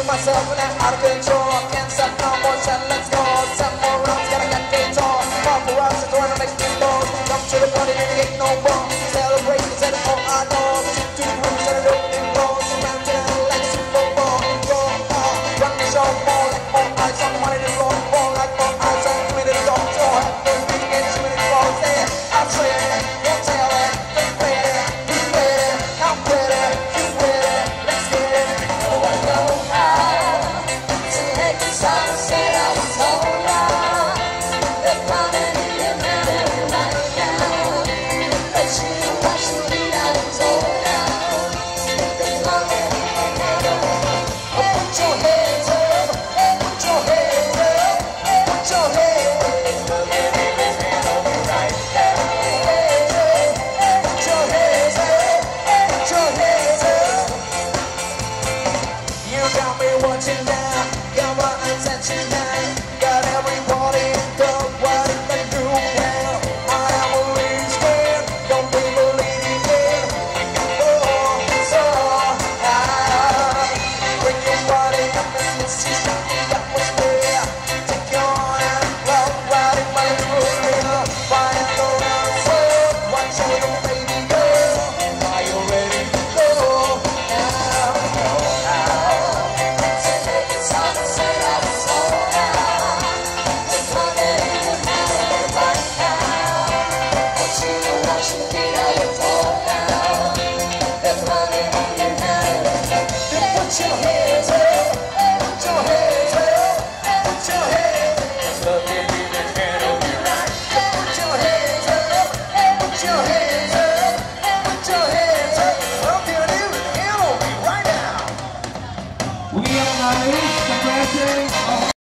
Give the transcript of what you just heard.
Myself and I'm out of control. Can't stop no more. Let's go. Some more rounds, gotta get things on. Paparazzi trying to make me balls. Come to the party and ain't no wrong. Celebrate, cause that's all I know. Two rooms and a opening balls. Around town like a Super Bowl. Go on, run the show more. Like more eyes on money to roll more. Like more eyes on me to go. So happy to be against you in the balls. There, I'll say it, don't tell it. Don't play it, who's ready? I'm ready, who's ready? Let's get it. Oh, I know how. Said I was sold out. They're calling me a man right now. But you watch me, I was sold out. They're calling me a man. Put your hands up, put your hands up, put your hands up. Look at his hand over right now. Put your hands up, put your hands up. You got me watching now. Got my attention now. Got everybody in the what in the group now. I am a real scared. Don't be believing it. Oh, so high. Bring your body up in the system. That was fair. Take your hand, love, riding my through. Fire go down, so watch out, the baby girl. Are you ready to go? Now, put your hands up, put your hands up, put your hands. Look at me, the hand on you right. Put your hands up, put your hands up, put your hands up. Look at me, the hand on me right now. We are nice, the